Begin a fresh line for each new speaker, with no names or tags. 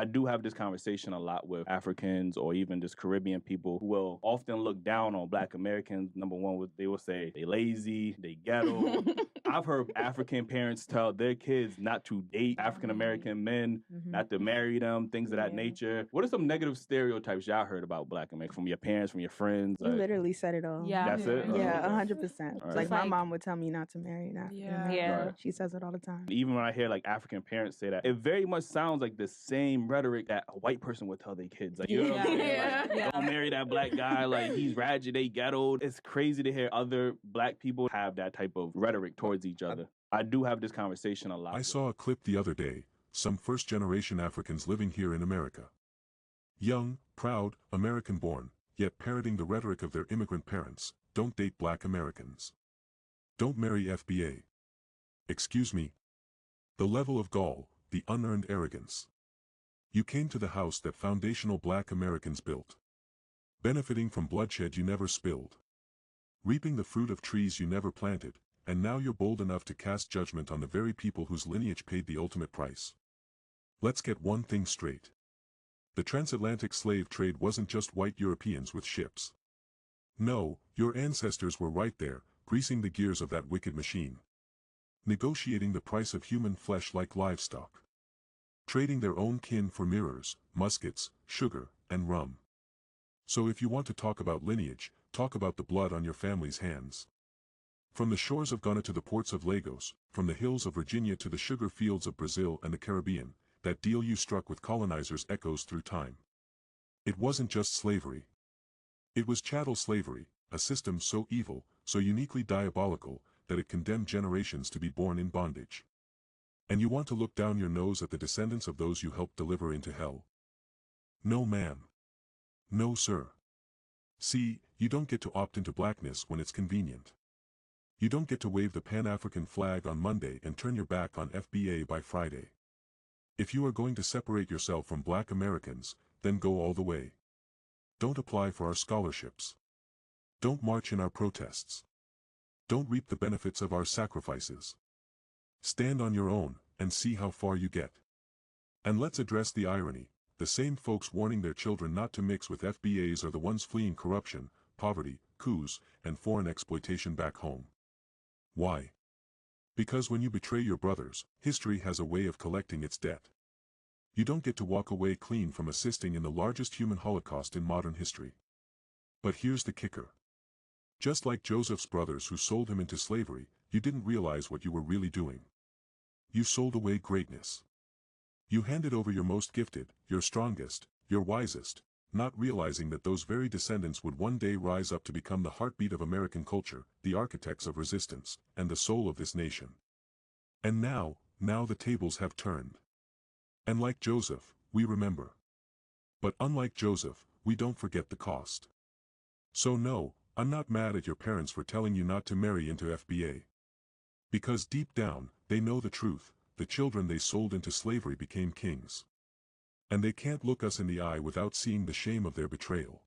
I do have this conversation a lot with Africans or even just Caribbean people who will often look down on Black Americans. Number one, they will say they lazy, they ghetto. I've heard African parents tell their kids not to date African American men, not to marry them, things of that nature. What are some negative stereotypes y'all heard about Black Americans from your parents, from your friends?
You literally said it all.
Yeah.
That's it?
Yeah, 100%.
Right.
Like my mom would tell me not to marry an African American.
Right.
She says it all the time.
Even when I hear like African parents say that, it very much sounds like the same rhetoric that a white person would tell their kids. Like, you know what I'm saying? Like, don't marry that Black guy. Like, he's ratchet, they ghetto. It's crazy to hear other Black people have that type of rhetoric towards each other. I do have this conversation a lot.
I saw a clip the other day, some first-generation Africans living here in America. Young, proud, American-born, yet parroting the rhetoric of their immigrant parents. Don't date Black Americans. Don't marry FBA. Excuse me. The level of gall, the unearned arrogance. You came to the house that foundational Black Americans built. Benefiting from bloodshed you never spilled. Reaping the fruit of trees you never planted, and now you're bold enough to cast judgment on the very people whose lineage paid the ultimate price. Let's get one thing straight. The transatlantic slave trade wasn't just white Europeans with ships. No, your ancestors were right there, greasing the gears of that wicked machine. Negotiating the price of human flesh like livestock. Trading their own kin for mirrors, muskets, sugar, and rum. So if you want to talk about lineage, talk about the blood on your family's hands. From the shores of Ghana to the ports of Lagos, from the hills of Virginia to the sugar fields of Brazil and the Caribbean, that deal you struck with colonizers echoes through time. It wasn't just slavery. It was chattel slavery, a system so evil, so uniquely diabolical, that it condemned generations to be born in bondage. And you want to look down your nose at the descendants of those you helped deliver into hell? No ma'am. No sir. See, you don't get to opt into blackness when it's convenient. You don't get to wave the Pan-African flag on Monday and turn your back on FBA by Friday. If you are going to separate yourself from Black Americans, then go all the way. Don't apply for our scholarships. Don't march in our protests. Don't reap the benefits of our sacrifices. Stand on your own, and see how far you get. And let's address the irony. The same folks warning their children not to mix with FBAs are the ones fleeing corruption, poverty, coups, and foreign exploitation back home. Why? Because when you betray your brothers, history has a way of collecting its debt. You don't get to walk away clean from assisting in the largest human holocaust in modern history. But here's the kicker. Just like Joseph's brothers who sold him into slavery, you didn't realize what you were really doing. You sold away greatness. You handed over your most gifted, your strongest, your wisest, not realizing that those very descendants would one day rise up to become the heartbeat of American culture, the architects of resistance, and the soul of this nation. And now the tables have turned. And like Joseph, we remember. But unlike Joseph, we don't forget the cost. So no, I'm not mad at your parents for telling you not to marry into FBA. Because deep down, they know the truth, the children they sold into slavery became kings. And they can't look us in the eye without seeing the shame of their betrayal.